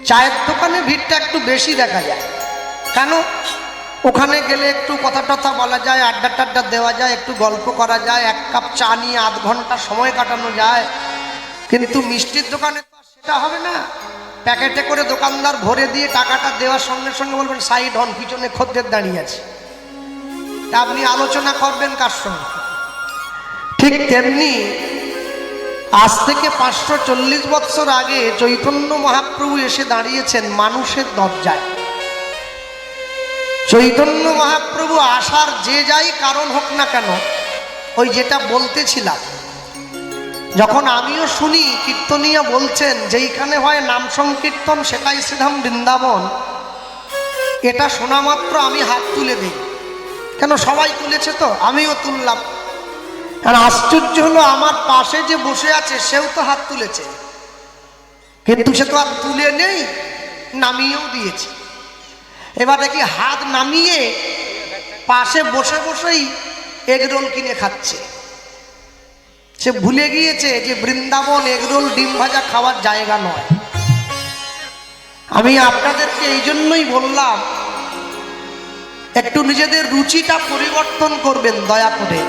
চায়ের দোকানে ভিড়টা একটু বেশি দেখা যায়। কেন? ওখানে গেলে একটু কথা টথা বলা যায়, আড্ডা টাড্ডা দেওয়া যায়, একটু গল্প করা যায়, এক কাপ চা নিয়ে আধ ঘন্টা সময় কাটানো যায়। কিন্তু মিষ্টির দোকানে তো সেটা হবে না। প্যাকেটে করে দোকানদার ভরে দিয়ে টাকাটা দেওয়ার সঙ্গে সঙ্গে বলবেন সাইড হন, পিছনে খদ্দের দাঁড়িয়ে আছে। তা আপনি আলোচনা করবেন কার সঙ্গে? ঠিক তেমনি আজ থেকে 540 বৎসর আগে চৈতন্য মহাপ্রভু এসে দাঁড়িয়েছেন মানুষের দরজায়। চৈতন্য মহাপ্রভু আসার যে যাই কারণ হোক না কেন, ওই যেটা বলতেছিলাম, যখন আমিও শুনি কীর্তনীয়া বলছেন যেইখানে হয় নাম সংকীর্তন সেটাই শ্রীধাম বৃন্দাবন, এটা শোনা মাত্র আমি হাত তুলে দিই। কেন? সবাই তুলেছে তো আমিও তুললাম। আর আশ্চর্য হলো, আমার পাশে যে বসে আছে সেও তো হাত তুলেছে, কিন্তু সে তো আর তুলে নেই, নামিয়েও দিয়েছে। এবার দেখি হাত নামিয়ে পাশে বসে বসেই এগরোল কিনে খাচ্ছে। সে ভুলে গিয়েছে যে বৃন্দাবন এগরোল ডিম ভাজা খাওয়ার জায়গা নয়। আমি আপনাদেরকে এই জন্যই বললাম, একটু নিজেদের রুচিটা পরিবর্তন করবেন দয়া করে।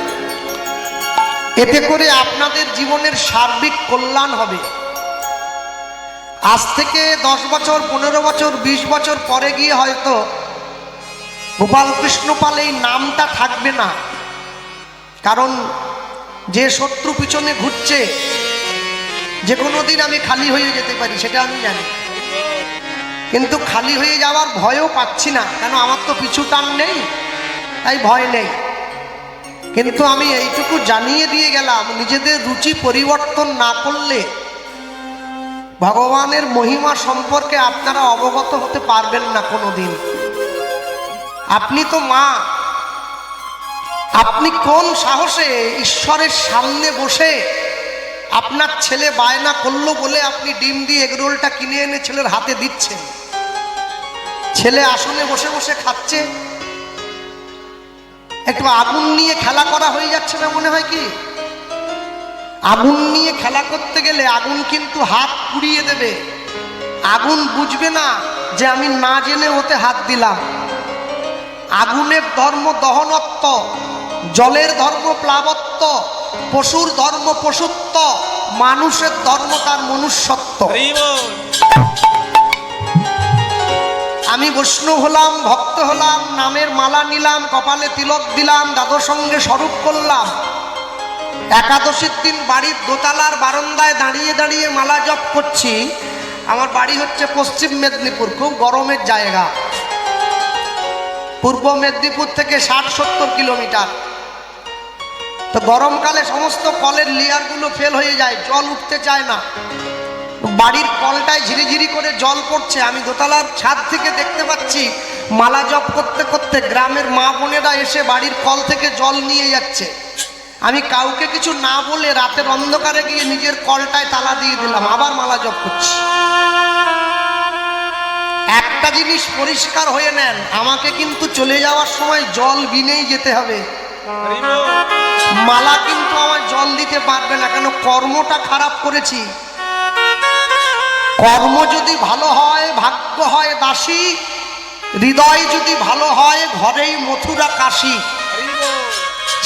এতে করে আপনাদের জীবনের সার্বিক কল্যাণ হবে। আজ থেকে 10 বছর, 15 বছর, 20 বছর পরে গিয়ে হয়তো গোপাল কৃষ্ণ পাল এই নামটা থাকবে না। কারণ যে শত্রু পিছনে ঘুরছে, যে কোনো দিন আমি খালি হয়ে যেতে পারি, সেটা আমি জানি। কিন্তু খালি হয়ে যাওয়ার ভয়ও পাচ্ছি না, কেন? আমার তো পিছু টান নেই, তাই ভয় নেই। কিন্তু আমি এইটুকু জানিয়ে দিয়ে গেলাম, নিজেদের রুচি পরিবর্তন না করলে ভগবানের মহিমা সম্পর্কে আপনারা অবগত হতে পারবেন না কোনোদিন। আপনি তো মা, আপনি কোন সাহসে ঈশ্বরের সামনে বসে আপনার ছেলে বায়না করলো বলে আপনি ডিম দিয়ে এগরোলটা কিনে এনে ছেলের হাতে দিচ্ছেন? ছেলে আসনে বসে বসে খাচ্ছে, একটু আগুন নিয়ে খেলা করা হয়ে যাচ্ছে না মনে হয়? কি আগুন নিয়ে খেলা করতে গেলে আগুন কিন্তু হাত পুড়িয়ে দেবে। আগুন বুঝবে না যে আমি না জেনে ওতে হাত দিলাম। আগুনের ধর্ম দহনত্ব, জলের ধর্ম প্লাবত্ব, পশুর ধর্ম পশুত্ব, মানুষের ধর্ম তার মনুষ্যত্ব। আমি বৈষ্ণব হলাম, ভক্ত হলাম, নামের মালা নিলাম, কপালে তিলক দিলাম, দাদর সঙ্গে স্বরূপ করলাম, একাদশীর দিন বাড়ির দোতলার বারান্দায় দাঁড়িয়ে দাঁড়িয়ে মালা জপ করছি। আমার বাড়ি হচ্ছে পশ্চিম মেদিনীপুর, খুব গরমের জায়গা। পূর্ব মেদিনীপুর থেকে 60-70 কিলোমিটার। তো গরমকালে সমস্ত কলের লেয়ারগুলো ফেল হয়ে যায়, জল উঠতে চায় না। বাড়ির কলটায় ঝিরিঝিরি করে জল পড়ছে। আমি দোতলার ছাদ থেকে দেখতে পাচ্ছি মালা জপ করতে করতে গ্রামের মা বোনেরা এসে বাড়ির কল থেকে জল নিয়ে যাচ্ছে। আমি কাউকে কিছু না বলে রাতের অন্ধকারে গিয়ে নিজের কলটায় তালা দিয়ে দিলাম, আবার মালা জপ করছি। একটা জিনিস পরিষ্কার হয়ে নেন, আমাকে কিন্তু চলে যাওয়ার সময় জল বিনেই যেতে হবে। মালা কিন্তু আমার জল দিতে পারবে না, কেন? কর্মটা খারাপ করেছি। কর্ম যদি ভালো হয় ভাগ্য হয় দাসী, হৃদয় যদি ভালো হয় ঘরেই মথুরা কাশী।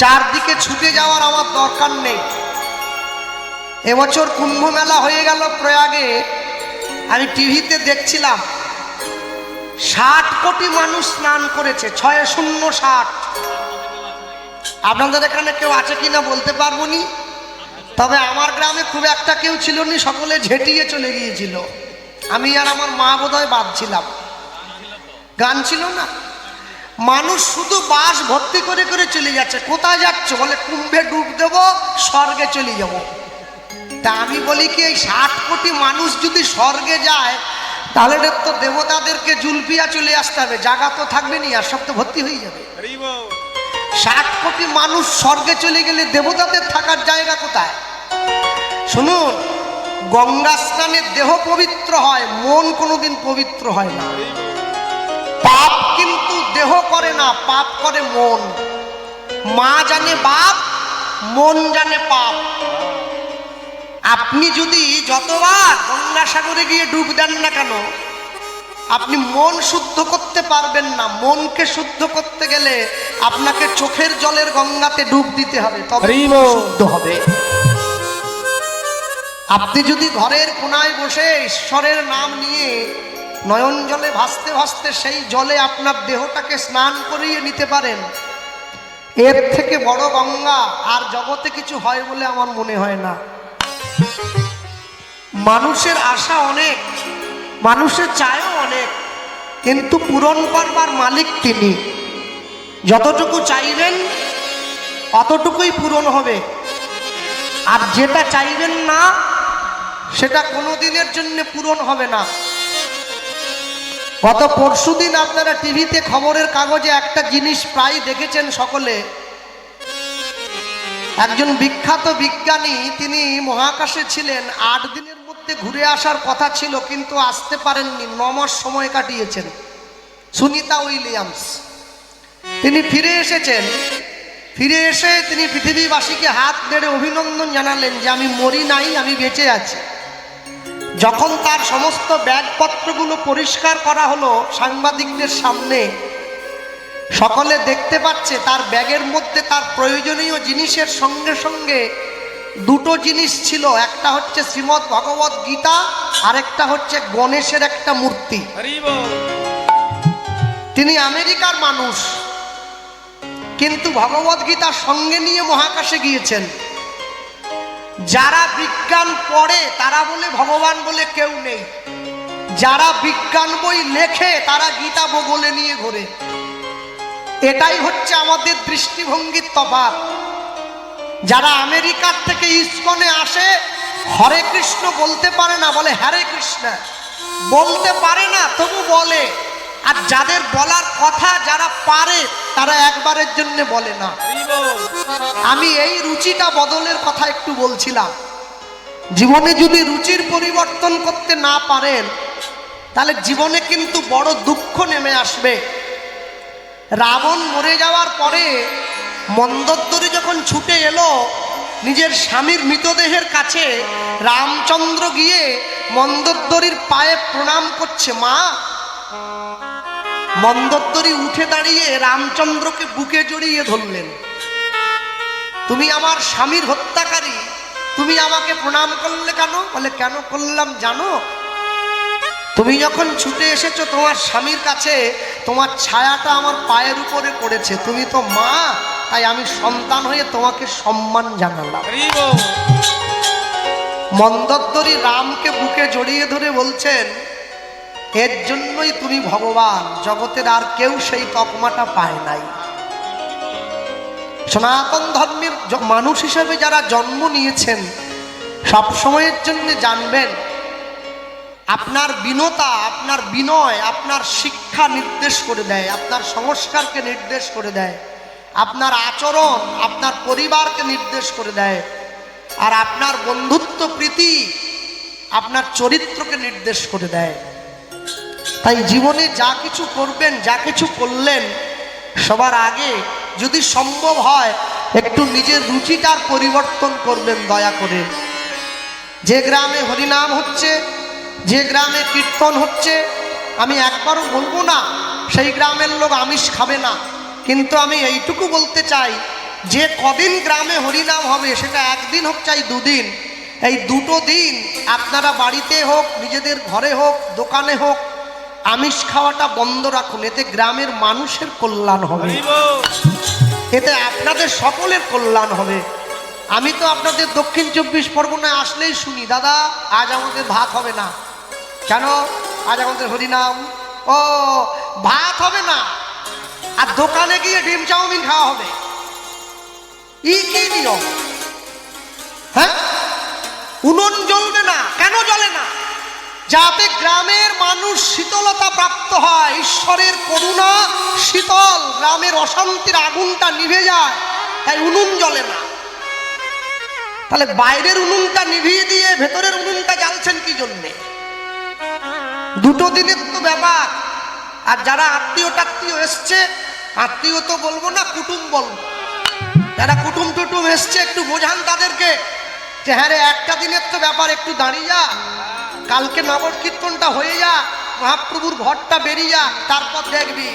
চারদিকে ছুটে যাওয়ার আমার দরকার নেই। এবছর কুম্ভ মেলা হয়ে গেল প্রয়াগে। আমি টিভিতে দেখছিলাম 60 কোটি মানুষ স্নান করেছে, 6060। আপনাদের এখানে কেউ আছে কিনা বলতে পারবো নি, তবে আমার গ্রামে খুব একটা কেউ ছিল নি, সকলে ঝেঁটিয়ে চলে গিয়েছিল। আমি আর আমার মা বোধহয় বাদ ছিলাম। গান ছিল না। মানুষ শুধু বাস ভর্তি করে করে চলে যাচ্ছে। কোথায় যাচ্ছে? বলে কুম্ভে ডুব দেব, স্বর্গে চলে যাব। তা আমি বলি কি, এই 60 কোটি মানুষ যদি স্বর্গে যায়, তাহলে তো দেবতাদেরকে জুলপিয়া চলে আসতে হবে, জায়গা তো থাকবে না, আর সব তো ভর্তি হয়ে যাবে। 60 কোটি মানুষ স্বর্গে চলে গেলে দেবতাদের থাকার জায়গা কোথায়? শুনুন, গঙ্গা স্নানে দেহ পবিত্র হয়, মন কোনোদিন পবিত্র হয় না। পাপ কিন্তু দেহ করে না, পাপ করে মন। মা জানে বাপ, মন জানে পাপ। আপনি যদি যতবার গঙ্গাসাগরে গিয়ে ডুব দেন না কেন, আপনি মন শুদ্ধ করতে পারবেন না। মনকে শুদ্ধ করতে গেলে আপনাকে চোখের জলের গঙ্গাতে ডুব দিতে হবে, তবে শুদ্ধ হবে। আপনি যদি ঘরের কোনায় বসে ঈশ্বরের নাম নিয়ে নয়ন জলে ভাসতে ভাসতে সেই জলে আপনার দেহটাকে স্নান করিয়ে নিতে পারেন, এর থেকে বড় গঙ্গা আর জগতে কিছু হয় বলে আমার মনে হয় না। মানুষের আশা অনেক, মানুষের চায়ও অনেক, কিন্তু পূরণ করবার মালিক তিনি। যতটুকু চাইবেন অতটুকুই পূরণ হবে, আর যেটা চাইবেন না সেটা কোনো দিনের জন্য পূরণ হবে না। গত পরশুদিন আপনারা টিভিতে খবরের কাগজে একটা জিনিস প্রায় দেখেছেন সকলে। একজন বিখ্যাত বিজ্ঞানী, তিনি মহাকাশে ছিলেন, 8 দিনের মধ্যে ঘুরে আসার কথা ছিল কিন্তু আসতে পারেননি, 9 মাস সময় কাটিয়েছেন। সুনিতা উইলিয়ামস, তিনি ফিরে এসেছেন। ফিরে এসে তিনি পৃথিবীবাসীকে হাত নেড়ে অভিনন্দন জানালেন যে আমি মরি নাই, আমি বেঁচে আছি। যখন তার সমস্ত ব্যাগপত্রগুলো পরিষ্কার করা হলো সাংবাদিকদের সামনে, সকলে দেখতে পাচ্ছে তার ব্যাগের মধ্যে তার প্রয়োজনীয় জিনিসের সঙ্গে সঙ্গে 2টো জিনিস ছিল। একটা হচ্ছে শ্রীমদ্ ভগবত গীতা, আরেকটা হচ্ছে গণেশের একটা মূর্তি। তিনি আমেরিকার মানুষ, কিন্তু ভগবত গীতা সঙ্গে নিয়ে মহাকাশে গিয়েছেন। যারা বিজ্ঞান পড়ে তারা বলে ভগবান বলে কেউ নেই, যারা বিজ্ঞান বই লেখে তারা গীতা বগলে নিয়ে ঘোরে। এটাই হচ্ছে আমাদের দৃষ্টিভঙ্গির তফাৎ। যারা আমেরিকার থেকে ইসকনে আসে, হরে কৃষ্ণ বলতে পারে না, বলে হরে কৃষ্ণ। বলতে পারে না তবু বলে। আর যাদের বলার কথা যারা পারে তারা একবারের জন্য বলে না। আমি এই রুচিটা বদলের কথা একটু বলছিলাম। জীবনে যদি রুচির পরিবর্তন করতে না পারেন তাহলে জীবনে কিন্তু বড় দুঃখ নেমে আসবে। রাবণ মরে যাওয়ার পরে মন্দোদরী যখন ছুটে এলো নিজের স্বামীর মৃতদেহের কাছে, রামচন্দ্র গিয়ে মন্দোদরীর পায়ে প্রণাম করছে। মা, মন্দোদরী উঠে দাঁড়িয়ে রামচন্দ্রকে বুকে জড়িয়ে ধরলেন। তুমি আমার স্বামীর হত্যাকারী, তুমি আমাকে প্রণাম করলে কেন? বলে কেন করলাম জানো? তুমি যখন ছুটে এসেছো তোমার স্বামীর কাছে, তোমার ছায়াটা আমার পায়ের উপরে পড়েছে। তুমি তো মা, তাই আমি সন্তান হয়ে তোমাকে সম্মান জানালাম। মন্দোদরী রামকে বুকে জড়িয়ে ধরে বলছেন, এর জন্যই তুমি ভগবান, জগতের আর কেউ সেই তকমাটা পায় নাই। সনাতন ধর্মের মানুষ হিসেবে যারা জন্ম নিয়েছেন, সব সময়ের জন্য জানবেন আপনার বিনতা, আপনার বিনয় আপনার শিক্ষা নির্দেশ করে দেয়, আপনার সংস্কারকে নির্দেশ করে দেয়, আপনার আচরণ আপনার পরিবারকে নির্দেশ করে দেয়, আর আপনার বন্ধুত্ব প্রীতি আপনার চরিত্রকে নির্দেশ করে দেয়। তাই জীবনে যা কিছু করবেন, যা কিছু করলেন, সবার আগে যদি সম্ভব হয় একটু নিজের রুচিটার পরিবর্তন করবেন দয়া করে। যে গ্রামে হরিনাম হচ্ছে, যে গ্রামে কীর্তন হচ্ছে, আমি একবারও বলবো না সেই গ্রামের লোক আমিষ খাবে না, কিন্তু আমি এইটুকু বলতে চাই যে কদিন গ্রামে হরিনাম হবে, সেটা একদিন হোক চাই 2 দিন, এই 2টো দিন আপনারা বাড়িতে হোক, নিজেদের ঘরে হোক, দোকানে হোক, আমিষ খাওয়াটা বন্ধ রাখুন। এতে গ্রামের মানুষের কল্যাণ হবে, এতে আপনাদের সকলের কল্যাণ হবে। আমি তো আপনাদের দক্ষিণ 24 পরগনায় আসলেই শুনি, দাদা আজ আমাদের ভাত হবে না। কেন? আজ আমাদের হরিনাম। ও, ভাত হবে না, আর দোকানে গিয়ে ডিম চাউমিন খাওয়া হবে। কি নিয়ম? হ্যাঁ, উনুন জ্বলবে না। কেন জ্বলে না? যাতে গ্রামের মানুষ শীতলতা প্রাপ্ত হয়, ঈশ্বরের করুণা শীতল, গ্রামের অশান্তির আগুনটা নিভে যায়, তাই উনুন জ্বলে না। তাহলে বাইরের উনুনটা নিভিয়ে দিয়ে ভেতরের উনুনটা জ্বালছেন কি জন্যে? 2টো দিনের তো ব্যাপার। আর যারা আত্মীয় এসছে, আত্মীয় তো বলবো না, কুটুম বলবো, যারা কুটুম টুটুম এসছে একটু বোঝান তাদেরকে যে হ্যাঁ রে, একটা দিনের তো ব্যাপার, একটু দাঁড়িয়ে যা, কালকে নগর কীর্তনটা হয়ে যা, মহাপ্রভুর ঘরটা বেরিয়ে যাক, তারপর দেখবি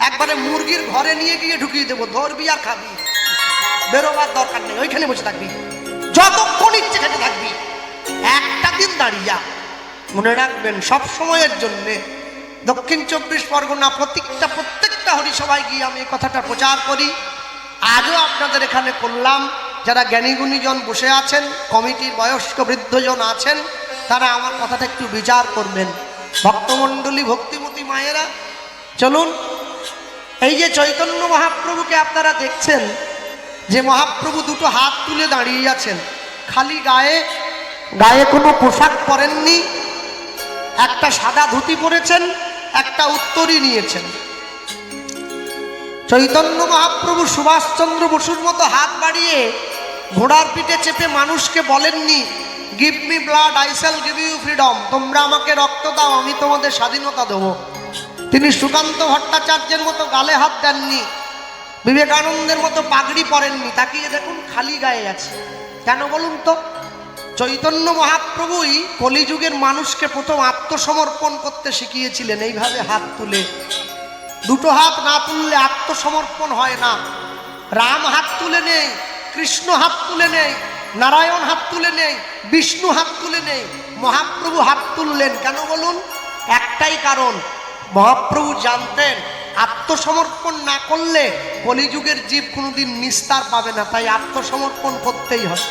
একবারে মুরগির ঘরে নিয়ে গিয়ে ঢুকিয়ে দেবো, ধরবি আর খাবি, বেরোবার দরকার নেই, ওইখানে বসে থাকবি, যতক্ষণ ইচ্ছে খেতে থাকবি, একটা দিন দাঁড়িয়ে যা। মনে রাখবেন সব সময়ের জন্যে দক্ষিণ 24 পরগনা প্রত্যেকটা হরিসভায় গিয়ে আমি এই কথাটা প্রচার করি। আজও আপনাদের এখানে করলাম। যারা জ্ঞানীগুণীজন বসে আছেন, কমিটির বয়স্ক বৃদ্ধজন আছেন, তারা আমার কথাটা একটু বিচার করবেন। ভক্তমণ্ডলী, ভক্তিমতী মায়েরা, চলুন। এই যে চৈতন্য মহাপ্রভুকে আপনারা দেখছেন, যে মহাপ্রভু দুটো হাত তুলে দাঁড়িয়ে আছেন, খালি গায়ে গায়ে কোনো পোশাক পরেননি, একটা সাদা ধুতি পরেছেন, একটা উত্তরী নিয়েছেন। চৈতন্য মহাপ্রভু সুভাষচন্দ্র বসুর মতো হাত বাড়িয়ে ঘোড়ার পিঠে চেপে মানুষকে বলেননি, give me blood I shall give you freedom, তোমরা আমাকে রক্ত দাও আমি তোমাদের স্বাধীনতা দেবো। তিনি সুকান্ত ভট্টাচার্যের মতো গালে হাত দেননি, বিবেকানন্দের মতো পাগড়ি পরেননি, তাকিয়ে দেখুন খালি গায়ে আছে। কেন বলুন তো? চৈতন্য মহাপ্রভুই কলিযুগের মানুষকে প্রথম আত্মসমর্পণ করতে শিখিয়েছিলেন, এইভাবে হাত তুলে। দুটো হাত না তুললে আত্মসমর্পণ হয় না। রাম হাত তুলে নেই, কৃষ্ণ হাত তুলে নেই, নারায়ণ হাত তুলে নেই, বিষ্ণু হাত তুলে নেই, মহাপ্রভু হাত তুললেন। কেন বলুন? একটাই কারণ, মহাপ্রভু জানতেন আত্মসমর্পণ না করলে কলিযুগের জীব কোনোদিন নিস্তার পাবে না, তাই আত্মসমর্পণ করতেই হবে।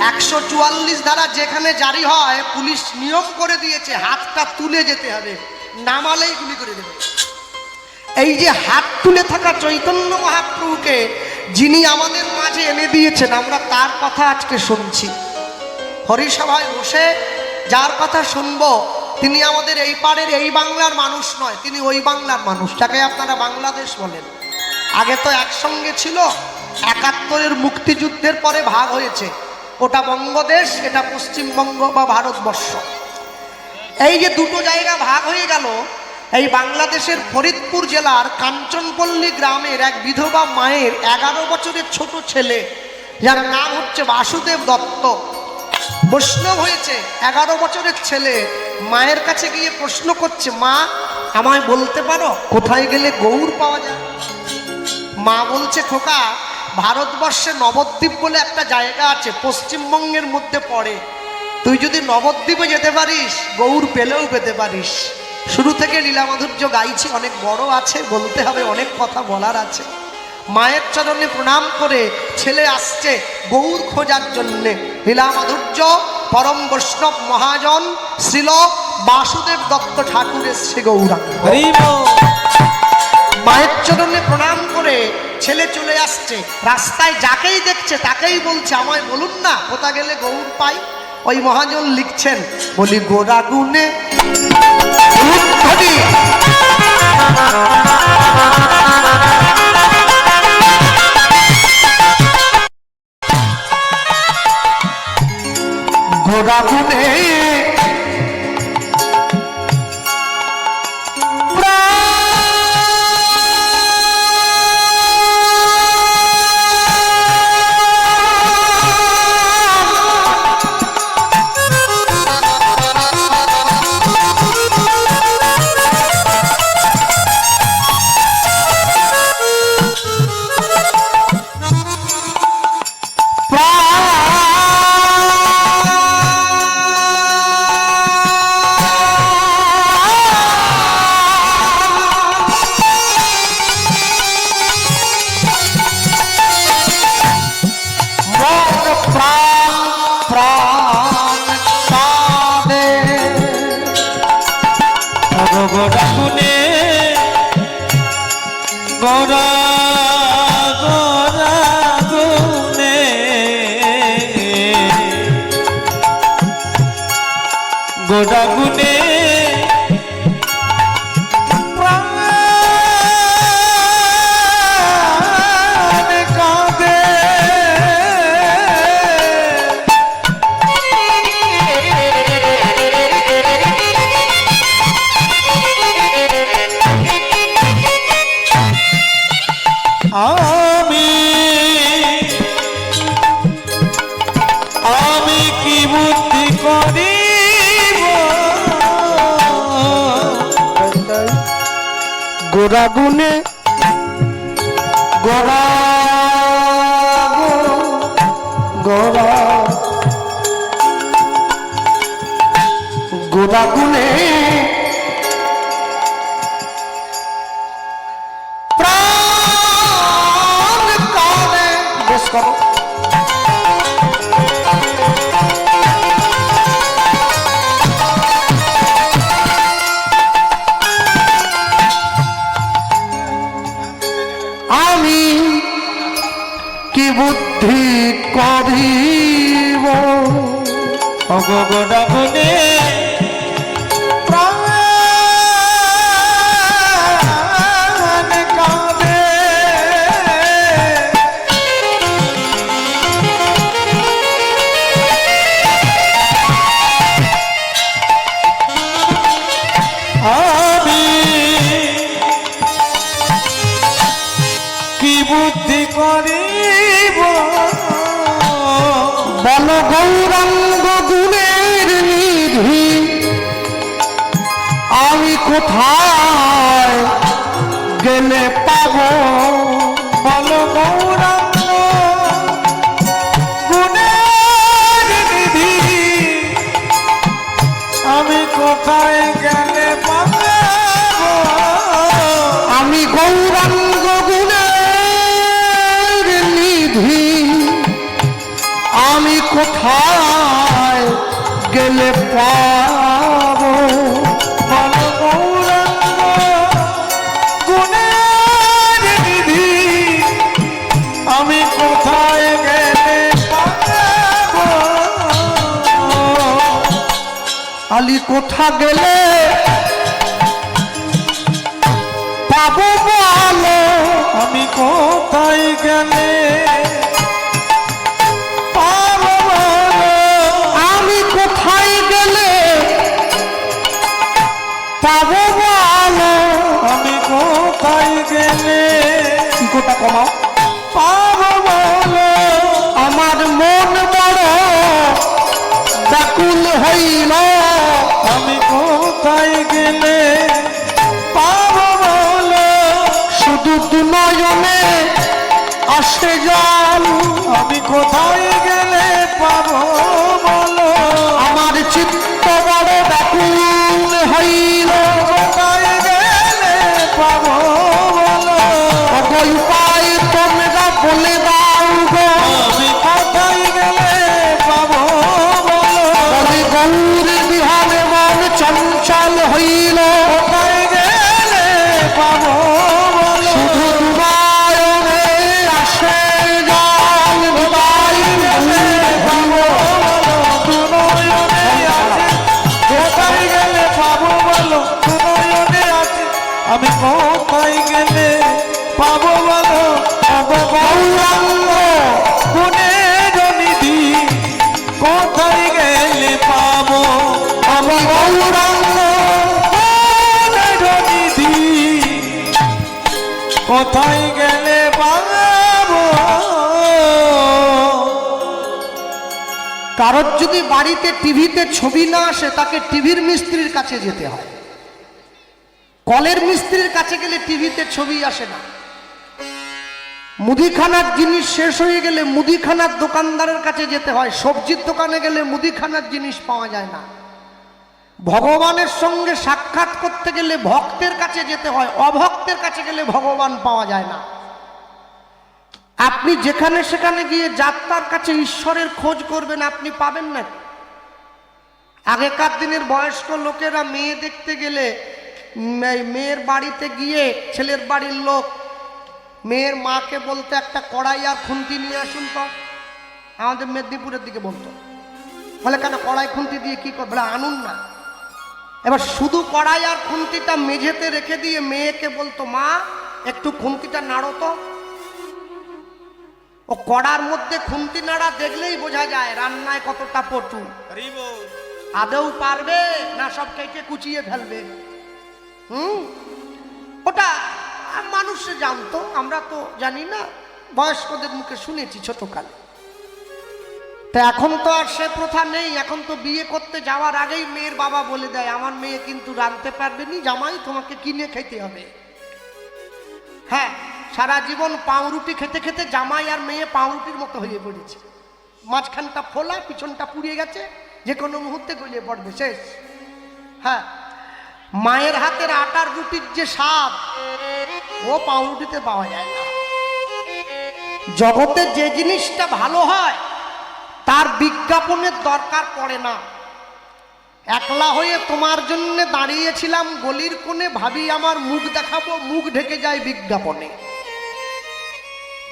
144 ধারা যেখানে জারি হয়, পুলিশ নিয়ম করে দিয়েছে হাতটা তুলে যেতে হবে, নামালেই গুলি করে দেবে। এই যে হাত তুলে থাকা চৈতন্য মহাপ্রভুকে যিনি আমাদের মাঝে এনে দিয়েছেন, আমরা তার কথা আজকে শুনছি। হরিসভায় বসে যার কথা শুনবো, তিনি আমাদের এই পাড়ের এই বাংলার মানুষ নয়, তিনি ওই বাংলার মানুষ, যাকে আপনারা বাংলাদেশ বলেন। আগে তো একসঙ্গে ছিল, 71-এর মুক্তিযুদ্ধের পরে ভাগ হয়েছে, ওটা বঙ্গদেশ, এটা পশ্চিমবঙ্গ বা ভারতবর্ষ। এই যে দুটো জায়গা ভাগ হয়ে গেল, এই বাংলাদেশের ফরিদপুর জেলার কাঞ্চনপল্লী গ্রামের এক বিধবা মায়ের 11 বছরের ছোট ছেলে, যার নাম হচ্ছে বাসুদেব দত্ত, বৈষ্ণব হয়েছে। 11 বছরের ছেলে মায়ের কাছে গিয়ে প্রশ্ন করছে, মা আমায় বলতে পারো কোথায় গেলে গৌর পাওয়া যায়? মা বলছে, খোকা ভারতবর্ষে নবদ্বীপ বলে একটা জায়গা আছে, পশ্চিমবঙ্গের মধ্যে পড়ে, তুই যদি নবদ্বীপে যেতে পারিস গৌর পেলেও পেতে পারিস। শুরু থেকে লীলামাধুর্য গাইছি, অনেক বড় আছে, বলতে হবে, অনেক কথা বলার আছে। মায়ের চরণে প্রণাম করে ছেলে আসছে গৌর খোঁজার জন্যে। লীলামাধুর্য পরম বৈষ্ণব মহাজন শ্রীল বাসুদেব দত্ত ঠাকুর এসছে গৌরাঙ্গ। মায়ের চরণে প্রণাম করে ছেলে চলে আসছে, রাস্তায় যাকেই দেখছে তাকেই বলছে, আমায় বলুন না কোথা গেলে গৌর পাই? ওই মহাজন লিখছেন, বলি গোরা গুনে গোরা গুনে গোড়াগুনে কাঁদে আমি কি বুদ্ধি করি গোড়া গুনে গোড়া গোড়া গোড়া গুনে প্রাণ কাঁদে। বেশ করো। আমি কি বুদ্ধি করিব গোড়া গুনে প্রাণ কাঁদে। আমি কি বুদ্ধি করিব বল গৌরাঙ্গ গুণের নিধি আমি কোথায় গেলে পাব? বল গৌরাঙ্গ গুণের নিধি আমি কোথায় গেলে পাব? আমি গৌরাঙ্গ গুণের নিধি আমি কোথায় গেলে পাব? বল গৌরাঙ্গ গুণের নিধি আমি কোথায় গেলে পাব? আলি কোথা গেলে পাবো বলো? আমি কোথায় গেলে পাব বলো? আমি কোথায় গেলে পাবো বলো? আমি কোথায় গেলে ইকোটা কমাও। পাব বলো? আমার মন বড় ব্যাকুল হইল আমি কোথায় গেলে পাব বলো? শুধু দুনয়নে আসে জল। আমি কোথায় গেলে পাব বলো? আমার চিত্ত বড় ব্যাকুল হইল কোথায় গেলে পাব বলো? অগল উপায় তোমরা বলে দাও গো। আমি কোথায় গেলে পাব বলো? বলে গৌর বিহারে মন চঞ্চল হইল কোথায় গেলে পাব বলো? শুধু দুনয়নে আসে জল। কোথায় গেলে পাব বলো? দুনয়নে আছে। আমি কোথায় গেলে পাব বলো? গৌরাঙ্গ গুণের নিধি কোথায় গেলে পাব? আমি গৌরাঙ্গ গুণের নিধি কোথায় গেলে পাব? কারোর যদি বাড়িতে টিভিতে ছবি না আসে তাকে টিভির মিস্ত্রির কাছে যেতে হয়। কলের মিস্ত্রির কাছে গেলে টিভিতে ছবি আসে না। মুদিখানার জিনিস শেষ হয়ে গেলে মুদিখানার দোকানদারের কাছে যেতে হয়। সবজির দোকানে গেলে মুদিখানার জিনিস পাওয়া যায় না। ভগবানের সঙ্গে সাক্ষাৎ করতে গেলে ভক্তের কাছে যেতে হয়। অভক্তের কাছে গেলে ভগবান পাওয়া যায় না। আপনি যেখানে সেখানে গিয়ে যাত্রার কাছে ঈশ্বরের খোঁজ করবেন, আপনি পাবেন না। আগেকার দিনের বয়স্ক লোকেরা মেয়ে দেখতে গেলে মেয়ের বাড়িতে গিয়ে ছেলের বাড়ির লোক মেয়ের মাকে বলতে একটা কড়াই আর খুন্তি নিয়ে আসুন তো। আমাদের মেদিনীপুরের দিকে বলতো। বলে কেন কড়াই খুন্তি দিয়ে কি করবে? আনুন না। এবার শুধু কড়াই আর খুন্তিটা মেঝেতে রেখে দিয়ে মেয়েকে বলতো, মা একটু খুন্তিটা নাড়ো তো। ও কড়ার মধ্যে খুন্তি নাড়া দেখলেই বোঝা যায় রান্নায় কতটা পটু। আদৌ পারবে না সব কেটে কুচিয়ে ফেলবে। ওটা মানুষ জানতো, আমরা তো জানি না, বয়স্কদের মুখে শুনেছি ছোটকালে। তা এখন তো আর সে প্রথা নেই। এখন তো বিয়ে করতে যাওয়ার আগেই মেয়ের বাবা বলে দেয়, আমার মেয়ে কিন্তু রাঁধতে পারবে নি, জামাই তোমাকে কিনে খেতে হবে। হ্যাঁ, সারা জীবন পাউরুটি খেতে খেতে জামাই আর মেয়ে পাউরুটির মতো হয়ে পড়েছে, মাঝখানটা ফোলা, পিছনটা পুড়িয়ে গেছে, যে কোনো মুহূর্তে গলিয়ে পড়বে, শেষ। হ্যাঁ, মায়ের হাতের আটার রুটির যে স্বাদ ও পাউরুটিতে পাওয়া যায় না। জগতে যে জিনিসটা ভালো হয় তার বিজ্ঞাপনের দরকার পড়ে না। একলা হয়ে তোমার জন্য দাঁড়িয়েছিলাম গলির কোণে, ভাবি আমার মুখ দেখাবো, মুখ ঢেকে যায় বিজ্ঞাপনে।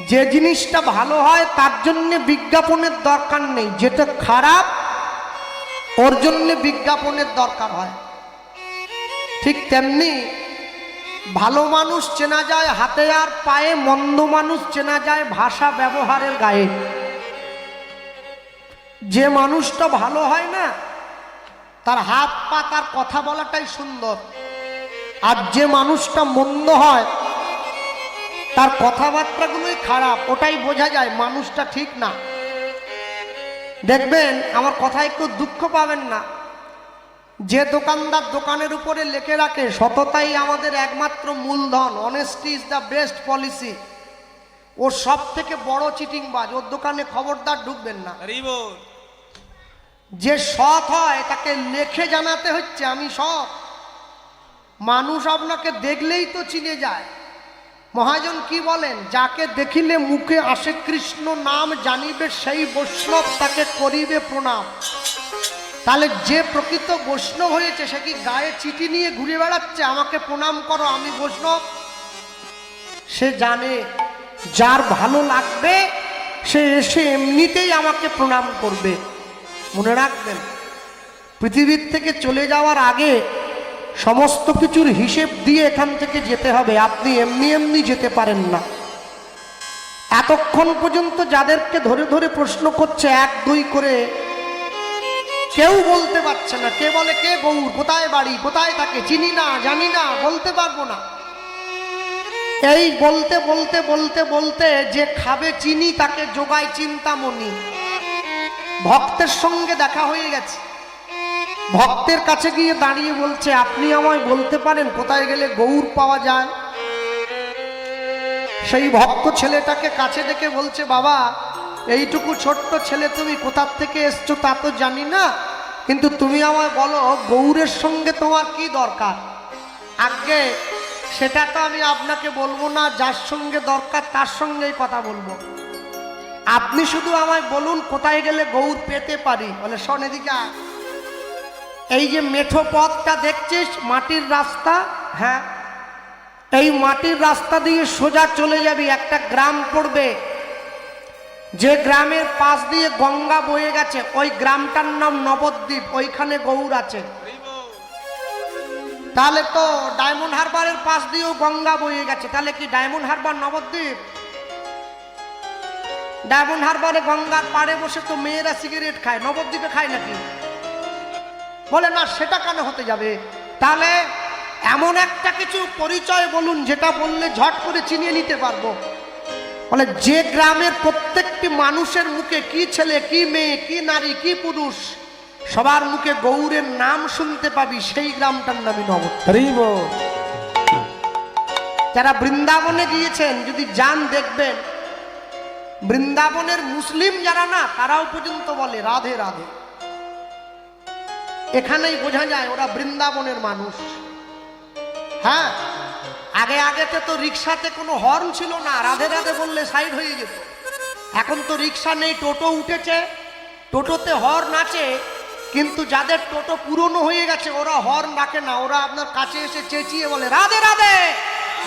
যে জিনিসটা ভালো হয় তার জন্য বিজ্ঞাপনের দরকার নেই, যেটা খারাপ ওর জন্য বিজ্ঞাপনের দরকার হয়। ঠিক তেমনি ভালো মানুষ চেনা যায় হাতে আর পায়ে, মন্দ মানুষ চেনা যায় ভাষা ব্যবহারের গায়ে। যে মানুষটা ভালো হয় না তার হাত পা, তার কথা বলাটাই সুন্দর। আর যে মানুষটা মন্দ হয় তার কথাবার্তাগুলোই খারাপ, ওটাই বোঝা যায় মানুষটা ঠিক না। দেখবেন, আমার কথা একটু দুঃখ পাবেন না, যে দোকানদার দোকানের উপরে লিখে রাখে সততাই আমাদের একমাত্র মূলধন, honesty is the best policy, ও সব থেকে বড় চিটিংবাজ, ওর দোকানে খবরদার ঢুকবেন না। যে সৎ হয় তাকে লেখে জানাতে হচ্ছে আমি সৎ, মানুষ আপনাকে দেখলেই তো চিনে যায়। মহাজন কি বলেন, যাকে দেখিলে মুখে আসে কৃষ্ণ নাম, জানিবে সেই বৈষ্ণব তাকে করিবে প্রণাম। তাহলে যে প্রকৃত বৈষ্ণব হয়েছে সে কি গায়ে চিঠি নিয়ে ঘুরে বেড়াচ্ছে আমাকে প্রণাম করো আমি বৈষ্ণব? সে জানে যার ভালো লাগবে সে এসে এমনিতেই আমাকে প্রণাম করবে। মনে রাখবেন, পৃথিবীর থেকে চলে যাওয়ার আগে সমস্ত কিছুর হিসেব দিয়ে এখান থেকে যেতে হবে, আপনি এমনি এমনি যেতে পারেন না। এতক্ষণ পর্যন্ত যাদেরকে ধরে ধরে প্রশ্ন করছে এক দুই করে, কেউ বলতে পারছে না। কে বলে কে গৌর, কোথায় বাড়ি, কোথায় থাকে, চিনি না, জানি না, বলতে পারবো না। এই বলতে বলতে বলতে বলতে যে খাবে চিনি তাকে যোগায় চিন্তামণি। ভক্তের সঙ্গে দেখা হয়ে গেছে, ভক্তের কাছে গিয়ে দাঁড়িয়ে বলছে আপনি আমায় বলতে পারেন কোথায় গেলে গৌর পাওয়া যায়? সেই ভক্ত ছেলেটাকে কাছে ডেকে বলছে, বাবা এইটুকু ছোট্ট ছেলে, তুমি কোথার থেকে এসছো তা তো জানি না, কিন্তু তুমি আমায় বলো গৌরের সঙ্গে তোমার কি দরকার? আগে সেটা তো আমি আপনাকে বলবো না, যার সঙ্গে দরকার তার সঙ্গেই কথা বলবো। আপনি শুধু আমায় বলুন কোথায় গেলে গৌর পেতে পারি। বলে শোন এদিকে, এই যে মেঠো পথটা দেখছিস, মাটির রাস্তা, হ্যাঁ এই মাটির রাস্তা দিয়ে সোজা চলে যাবি, একটা গ্রাম পড়বে, যে গ্রামের পাশ দিয়ে গঙ্গা বয়ে গেছে ওই গ্রামটার নাম নবদ্বীপ, ওইখানে গৌর আছে। তাহলে তো ডায়মন্ড হারবারের পাশ দিয়েও গঙ্গা বয়ে গেছে, তাহলে কি ডায়মন্ড হারবার নবদ্বীপ? ডায়মন্ড হারবারে গঙ্গার পাড়ে বসে তো মেয়েরা সিগারেট খায়, নবদ্বীপে খায় নাকি? বলে না, সেটা কেন হতে যাবে? তাহলে এমন একটা কিছু পরিচয় বলুন যেটা বললে ঝট করে চিনিয়ে নিতে পারবো। বলে যে গ্রামের প্রত্যেকটি মানুষের মুখে, কি ছেলে কি মেয়ে কি নারী কি পুরুষ, সবার মুখে গৌরের নাম শুনতে পাবি, সেই গ্রামটার নামই নবদ্বীপ। যারা বৃন্দাবনে গিয়েছেন যদি যান দেখবেন, বৃন্দাবনের মুসলিম যারা না তারাও পর্যন্ত বলে রাধে রাধে। এখানেই বোঝা যায় ওরা বৃন্দাবনের মানুষ। হ্যাঁ, আগে আগেতে তো রিক্সাতে কোনো হর্ন ছিল না, রাধে রাধে বললে সাইড হয়ে যেত। এখন তো রিক্সা নেই, টোটো উঠেছে, টোটোতে হর্ন আছে, কিন্তু যাদের টোটো পুরনো হয়ে গেছে ওরা হর্ন রাখে না, ওরা আপনার কাছে এসে চেঁচিয়ে বলে রাধে রাধে,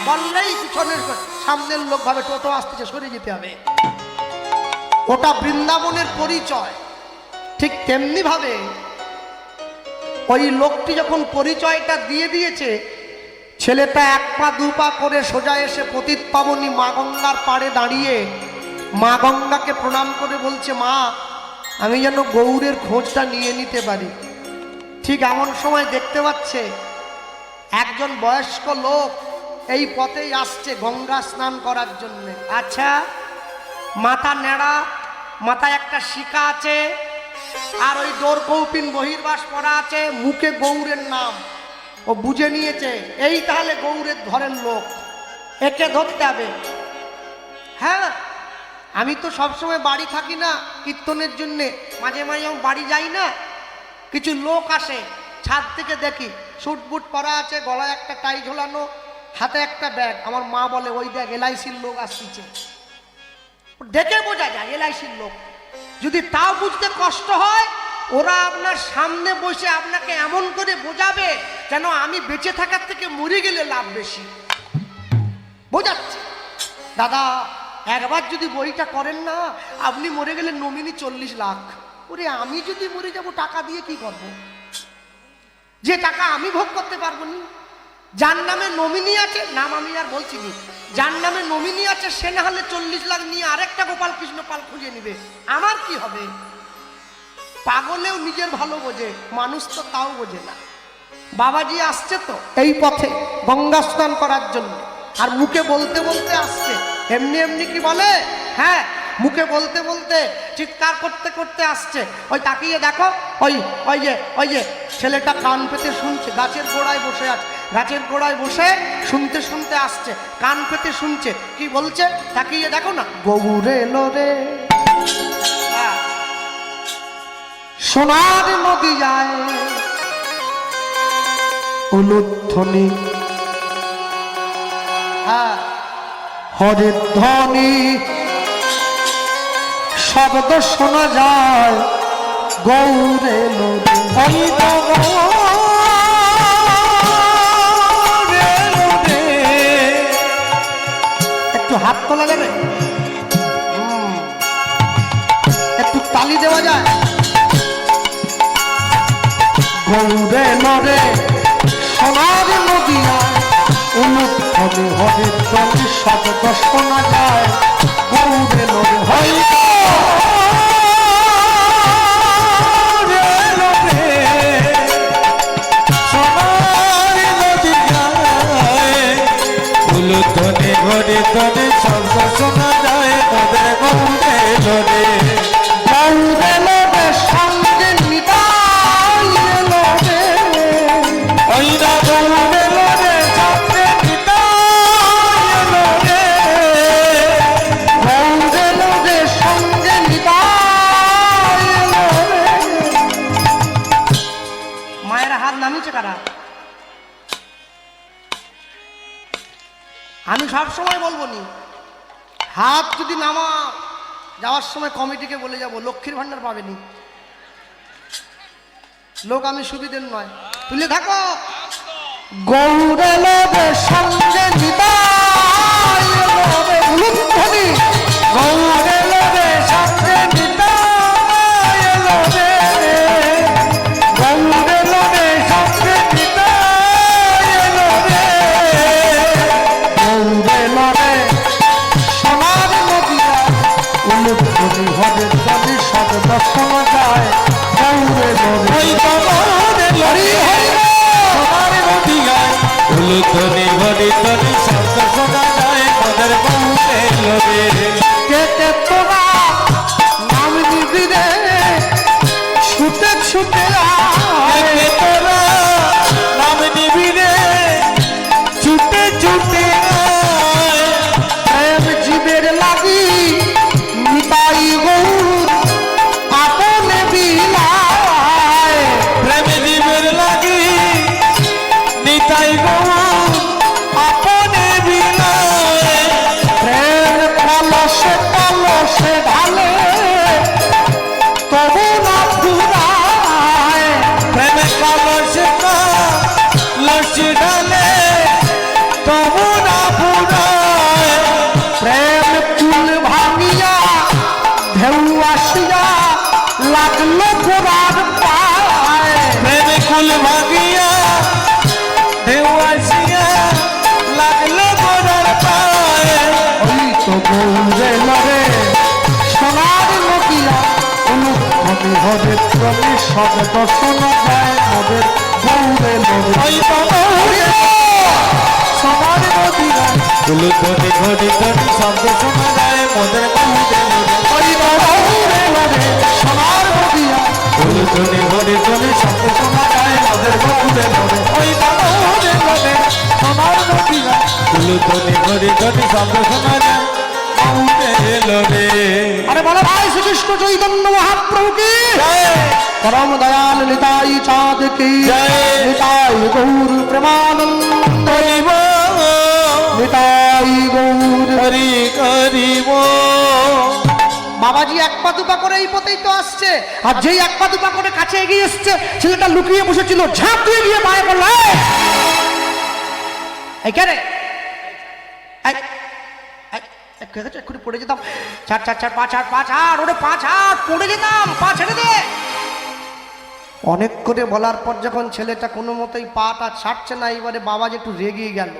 বললেই পিছনের সামনের লোক ভাবে টোটো আসতেছে, সরে যেতে হবে। ওটা বৃন্দাবনের পরিচয়। ঠিক তেমনি ভাবে ওই লোকটি যখন পরিচয়টা দিয়ে দিয়েছে, ছেলেটা এক পা দু পা করে সোজা এসে পতিত পাবনী মা গঙ্গার পাড়ে দাঁড়িয়ে মা গঙ্গাকে প্রণাম করে বলছে, মা আমি যেন গৌরের খোঁজটা নিয়ে নিতে পারি। ঠিক এমন সময় দেখতে পাচ্ছে একজন বয়স্ক লোক এই পথেই আসছে গঙ্গা স্নান করার জন্য। আচ্ছা, মাথা নেড়া, মাথায় একটা শিকা আছে, আর ওই দোর কৌপিন বহির্বাস পরা আছে, মুখে গৌরের নাম। ও বুঝে নিয়েছে এই তাহলে গৌরের ঘরের লোক। একে ধরতে হবে। হ্যাঁ, আমি তো সবসময় বাড়ি থাকি না কীর্তনের জন্যে, মাঝে মাঝে আমি বাড়ি যাই না, কিছু লোক আসে, ছাদ থেকে দেখি স্যুট বুট পরা আছে, গলায় একটা টাই ঝোলানো, হাতে একটা ব্যাগ। আমার মা বলে ওই দেখ এলআইসির লোক আসছে। দেখে বোঝা যায় এলআইসির লোক। যদি তাও বুঝতে কষ্ট হয়, ওরা আপনার সামনে বসে আপনাকে এমন করে বোঝাবে যেন আমি বেঁচে থাকার থেকে মরে গেলে লাভ বেশি। বোঝাচ্ছে দাদা একবার যদি বইটা করেন না, আপনি মরে গেলে নমিনি 40 লাখ। ওরে আমি যদি মরে যাব টাকা দিয়ে কি করব? যে টাকা আমি ভোগ করতে পারবো না। যার নামে নমিনি আছে, নাম আমি আর বলছি নি, যার নামে নমিনি আছে সে না হলে 40 লাখ নিয়ে আরেকটা গোপাল কৃষ্ণ পাল খুঁজে নিবে, আমার কি হবে? পাগলেও নিজের ভালো বোঝে, মানুষ তো তাও বোঝে না। বাবাজি আসছে তো এই পথে গঙ্গা স্নান করার জন্য, আর মুখে বলতে বলতে আসছে। এমনি এমনি কি বলে? হ্যাঁ, মুখে বলতে বলতে চিৎকার করতে করতে আসছে। ওই তাকিয়ে দেখো, ওই ওই যে ছেলেটা কান পেতে শুনছে, গাছের গোড়ায় বসে আছে, গাছের গোড়ায় বসে শুনতে শুনতে আসছে, কান পেতে শুনছে। কি বলছে তাকিয়ে দেখো না, গৌরে এলো রে সোনার নদী যায় উলুধ্বনি, হ্যাঁ হরির ধ্বনি শব্দ শোনা যায় গৌরে নদী। একটু হাত তোলা যাবে, একটু তালি দেওয়া যায়। গৌরে নদে সোনার নদিয়া অনুধ্বনি হরির ধ্বনি শব্দ শোনা যায় গৌরে নদে। হয় ঘরে ঘরে শব্দ শোনা যায় ওদের গৌরে লোরে। গৌরে লোরে সঙ্গে নিতাই লোরে, ওই না গৌরে লোরে সঙ্গে নিতাই লোরে। গৌরে লোরে সঙ্গে নিতাই লোরে। মায়ের হাত নামিয়েছে কারা? আমি সব সময় বলবো নি, হাত যদি নামা যাওয়ার সময় কমিটিকে বলে যাব লক্ষ্মীর ভান্ডার পাবেনি। লোক আমি সুবিধের নয়, তুলে থাকো। গৌরে লোরে সঙ্গে নিতাই লোরে উলুধ্বনি, গৌরে লোরে সঙ্গে নিতাই লোরে। গৌরে লোরে সঙ্গে নিতাই লোরে। গৌরে লোরে সোনার নদিয়া উলুধ্বনি হরির ধ্বনি শব্দ শোনা যায় গৌরে লোরে। ওই গৌরে লোরে সোনার নদিয়ায় উলুধ্বনি ঘরে ঘরে শব্দ শোনা যায় ওদের গৌরে লোরে। কেটে তোরা নাম নিবি রে ছুটে ছুটে কে তোরা নাম নিবি রে ছুটে ছুটে আয়। প্রেম জীবের লাগি নিতাই গৌর আপনে বিলায়। প্রেম জীবের লাগি নিতাই গৌর আপনে বিলায়। প্রেম কলসে কলসে ঢালে তবু না ফুরায়। প্রেম কলসে কলসে ঢালে তবু না ফুরায়। প্রেম কুল ভাঙিয়া ঢেউ আসিয়া লাগলো গোড়ার পায়। প্রেম কুল ভাঙিয়া ঢেউ আসিয়া লাগলো গোড়ার পায়। ওই তো গৌরে লরে সোনার নদিয়া অনুধ্বনি হরির ধ্বনি শব্দ শোনা যায় মোদের গৌরে লরে। ওই তো গৌরে সোনার নদিয়া উলুধ্বনি ঘরে ঘরে শব্দ শোনা যায় মোদের গৌরে লোরে। ওই তো গৌরে লরে সোনার নদিয়া উলুধ্বনি ঘরে ঘরে শব্দ শোনা যায় মোদের গৌরে লোরে। ওই তো গৌরে লরে সোনার নদিয়া ধ্বনি হরি ধ্বনি শব্দ শোনা যায় বাউতে এলো রে। আরে বলো ভাই শ্রীকৃষ্ণ চৈতন্য মহাপ্রভু কি জয় পরম দয়াল নিতাই চাঁদ কি জয়। নিতাই গৌর প্রেমানন্দ হরি বল নিতাই গৌর। হরি করিব। বাবাজি এক পা দুপা করে এই পথেই তো আসছে, আর যেই এক পা দুপা করে কাছে এগিয়ে এসছে ছেলেটা লুকিয়ে বসেছিল, ঝাঁপ দিয়ে গিয়ে পায়ে পড়ল। এই কে রে? এক্ষুনি পড়ে যেতাম। ছাড় ছাড় ছাড়, পা ছাড়, পা ছাড়, ওরে পা ছাড়, পড়ে যেতাম, পা ছেড়ে দে। অনেক করে বলার পর যখন ছেলেটা কোনো মতেই পাটা ছাড়ছে না, এবারে বাবাজি একটু রেগে গেল,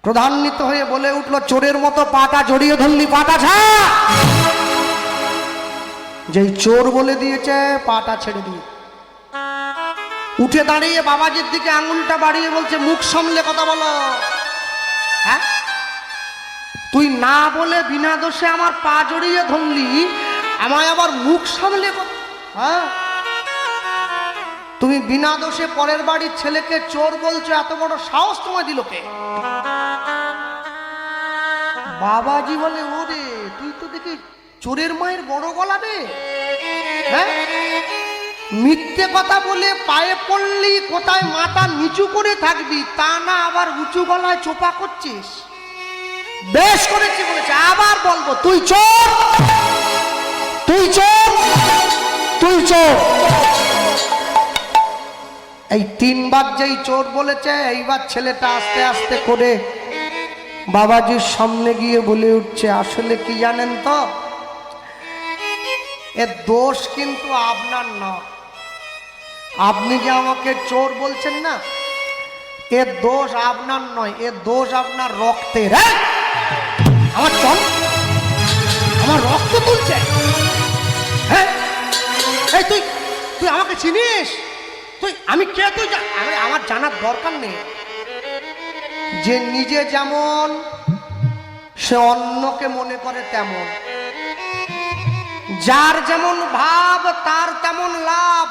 প্রধান্বিত হয়ে বলে উঠলো, চোরের মতো পাটা জড়িয়ে ধরলি, পাটা ছাড়। যেই চোর বলে দিয়েছে পাটা ছেড়ে দিয়ে উঠে দাঁড়িয়ে বাবাজির দিকে আঙুলটা বাড়িয়ে বলছে, মুখ সামলে কথা বলো। হ্যাঁ, তুই না বলে বিনা দোষে আমার পা জড়িয়ে ধরলি, আমায় আবার মুখ সামলে কথা? হ্যাঁ, তুমি বিনা দোষে পরের বাড়ির ছেলেকে চোর বলছো, এত বড় সাহস তোমায় দিল কে? বাবাজি বলে, ওরে তুই তো দেখি চোরের মায়ের বড় গলা রে। হ্যাঁ, মিথ্যে কথা বলে পায়ে পড়লি, কোথায় মাথা নিচু করে থাকবি, তা না আবার উঁচু গলায় চোপা করছিস। বেশ করেছি বলেছে, আবার বলবো, তুই চোর, তুই চোর, তুই চোর। এই তিনবার যেই চোর বলেছে, এইবার ছেলেটা আস্তে আস্তে করে বাবাজির সামনে গিয়ে বলে উঠছে, আসলে কি জানেন তো, এর দোষ কিন্তু আপনার না। আপনি যে আমাকে চোর বলছেন না, এর দোষ আপনার নয়, এর দোষ আপনার রক্তের। আমার চল, আমার রক্ত তুলছে। হ্যাঁ, এই তুই তুই আমাকে চিনিস? তুই, আমি কে তুই? আমার জানার দরকার নেই। যে নিজে যেমন সে অন্যকে মনে করে তেমন, যার যেমন ভাব তার তেমন লাভ,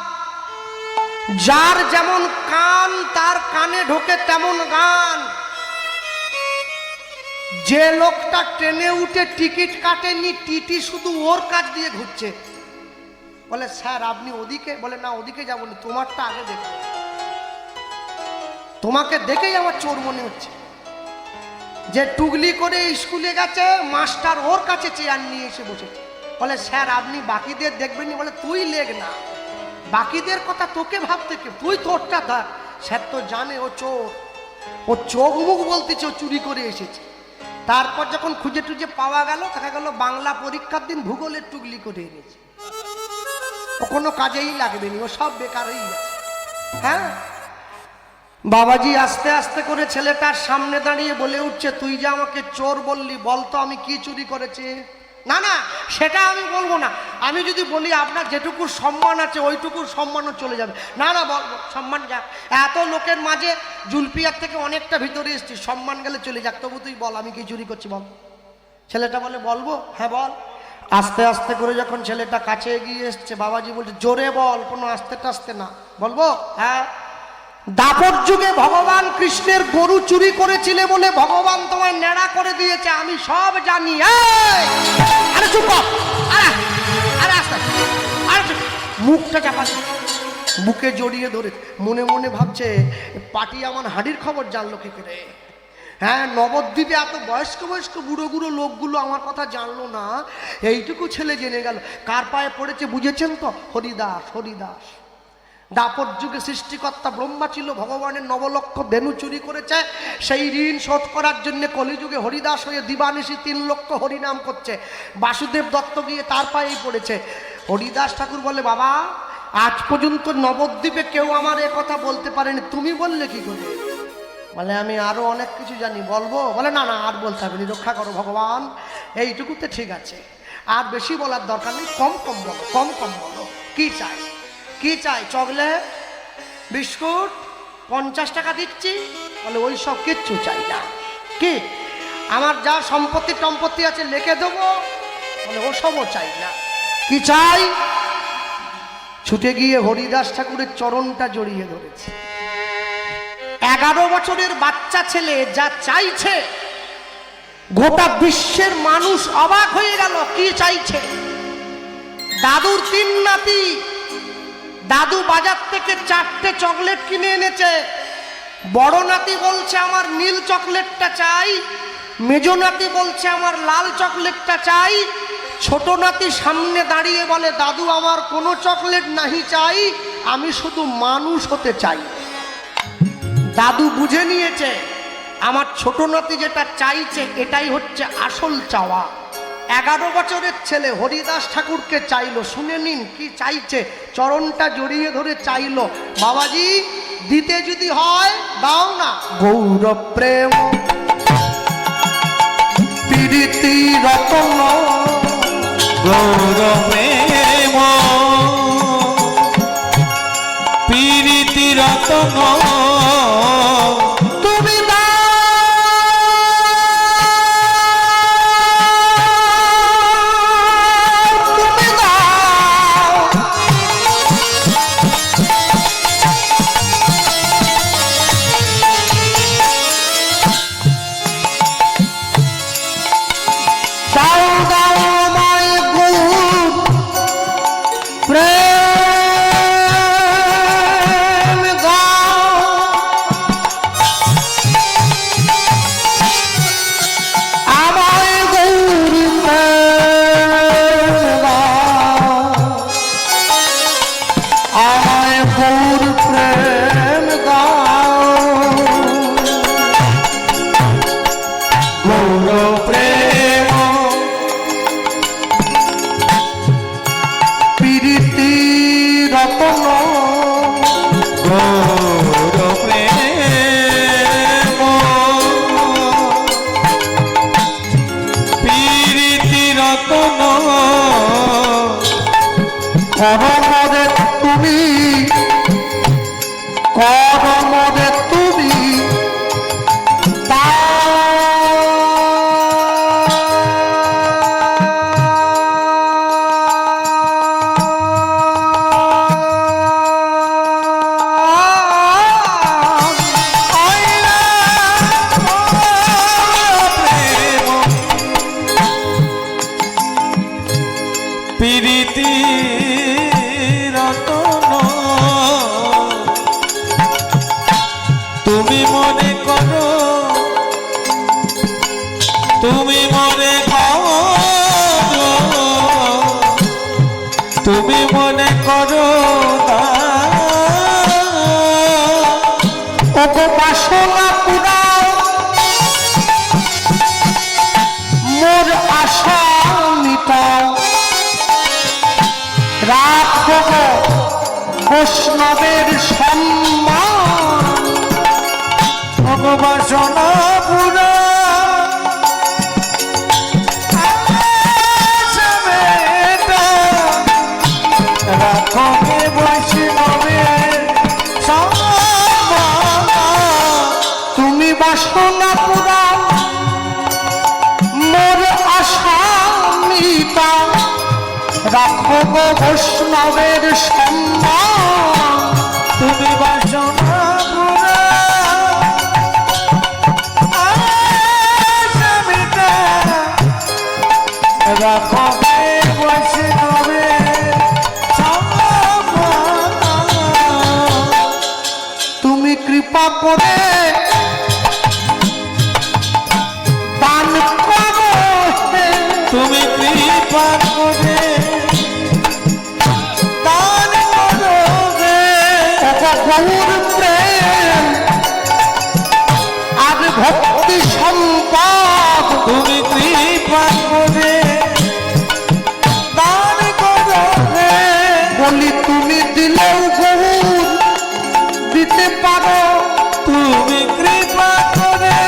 যার যেমন কান তার কানে ঢোকে তেমন গান। যে লোকটা ট্রেনে উঠে টিকিট কাটেনি, টিটি শুধু ওর কাজ দিয়ে ঘুরছে, বলে স্যার আপনি ওদিকে, বলে না ওদিকে যাবো না, তোমারটা আগে দেখো, তোমাকে দেখেই আমার চোর মনে হচ্ছে। যে টুগলি করে স্কুলে গেছে, মাস্টার ওর কাছে চেয়ার নিয়ে এসে বসেছে, বলে স্যার আপনি বাকিদের দেখবেননি, বলে তুই লেখ না, বাকিদের কথা তোকে ভাবতে কে, তুই তোরটা থাক। স্যার তো জানে ও চোর, ও চোখ মুখ বলতেছে ও চুরি করে এসেছে। তারপর যখন খুঁজে টুজে পাওয়া গেল, দেখা গেল বাংলা পরীক্ষার দিন ভূগোলের টুগলি করে এনেছে। ও কোনো কাজেই লাগবে না, ও সব বেকারই আছে। হ্যাঁ, বাবাজি আস্তে আস্তে করে ছেলেটার সামনে দাঁড়িয়ে বলে উঠছে, তুই যে আমাকে চোর বললি, বলতো আমি কি চুরি করেছি? না না, সেটা আমি বলবো না। আমি যদি বলি আপনার যেটুকু সম্মান আছে ওইটুকুর সম্মানও চলে যাবে। না না, বলবো, সম্মান যাক, এত লোকের মাঝে জুলপিয়ার থেকে অনেকটা ভিতরে এসছি, সম্মান গেলে চলে যাক, তবু তুই বল আমি কি চুরি করছি বল। ছেলেটা বলে, বলবো। হ্যাঁ বল। আস্তে আস্তে করে যখন ছেলেটা কাছে এগিয়ে এসছে, বাবাজি বলছে, জোরে বল, কোনো আস্তে টাস্তে না। বলবো? হ্যাঁ। দাপর যুগে ভগবান কৃষ্ণের গরু চুরি করেছিলে বলে ভগবান তোমায় নেড়া করে দিয়েছে, আমি সব জানি। আরে চুপ কর, আরে আস্তে আরে মুখটা চাপা, বুকে জড়িয়ে ধরে মনে মনে ভাবছে, পাটি আমার হাড়ির খবর জানলো কি করে? হ্যাঁ, নবদ্বীপে এত বয়স্ক বয়স্ক বুড়ো বুড়ো লোকগুলো আমার কথা জানলো না, এইটুকু ছেলে জেনে গেল। কার পায়ে পড়েছে বুঝেছেন তো? হরিদাস। হরিদাস দাপর যুগে সৃষ্টিকর্তা ব্রহ্মা ছিল, ভগবানের নবলক্ষ ধেনু চুরি করেছে, সেই ঋণ শোধ করার জন্য কলিযুগে হরিদাস হয়ে দিবানিশি 3 লক্ষ হরিনাম করছে। বাসুদেব দত্ত গিয়ে তার পায়েই পড়েছে। হরিদাস ঠাকুর বলে, বাবা আজ পর্যন্ত নবদ্বীপে কেউ আমার এ কথা বলতে পারেনি, তুমি বললে কি করে? বলে, আমি আরো অনেক কিছু জানি, বলবো? বলে, না না আর বলতে হবে না, রক্ষা করো ভগবান, এইটুকুতে ঠিক আছে, আর বেশি বলার দরকার নেই, কম কম বলো, কম কম বলো। কি চাই? কি চাই? চকলেট, বিস্কুট, 50 টাকা দিচ্ছি। বলে, ওই সব কিচ্ছু চাই না। কি? আমার যা সম্পত্তি টম্পত্তি আছে লিখে দেবো। বলে, ওসবও চাই না। কি চাই? ছুটে গিয়ে হরিদাস ঠাকুরের চরণটা জড়িয়ে ধরেছে। 11 বছরের বাচ্চা ছেলে যা চাইছে গোটা বিশ্বের মানুষ অবাক হয়ে গেল। কি চাইছে? দাদুর 3 নাতি, দাদু বাজার থেকে 4টে চকলেট কিনে এনেছে। বড় নাতি বলছে আমার নীল চকলেটটা চাই, মেজো নাতি বলছে আমার লাল চকলেটটা চাই, ছোট নাতি সামনে দাঁড়িয়ে বলে দাদু আমার কোনো চকলেট নাহি চাই, আমি শুধু মানুষ হতে চাই। দাদু বুঝে নিয়েছে আমার ছোট নাতি যেটা চাইছে এটাই হচ্ছে আসল চাওয়া। 11 বছরের ছেলে হরিদাস ঠাকুরকে চাইলো। শুনে নিন কি চাইছে, চরণটা জড়িয়ে ধরে চাইলো, বাবাজি দিতে যদি হয় দাও না। গৌর প্রেম প্রীতি রতন, গৌর প্রেম প্রীতি রতন, তুমি করমদে তুমি, করমদে তুমি প্রীতি রতন, তুমি মনে করো, তুমি মনে করো, তুমি মনে করো ওগো বাসনা পুরাও মোর আশা মিটাও, রাখো বৈষ্ণবের সম্মান, ভগবাসনা পুরা রাখে বৈষ্ণবের সম্মান, তুমি বাসনা পুরাও মোর আশা মিটাও, রাখো গো বৈষ্ণবের সম্মান, তুমি বাসনা পুরা রাখো বৈষ্ণবের সম্মান, তুমি কৃপা করে দান করো, তুমি কৃপা করে দান করো হে, গৌর প্রেম আর ভক্তি সম্পদ, তুমি কৃপা করে দান করো হে, বলি তুমি দিলেও গৌর দিতে পারো, তুমি কৃপা করে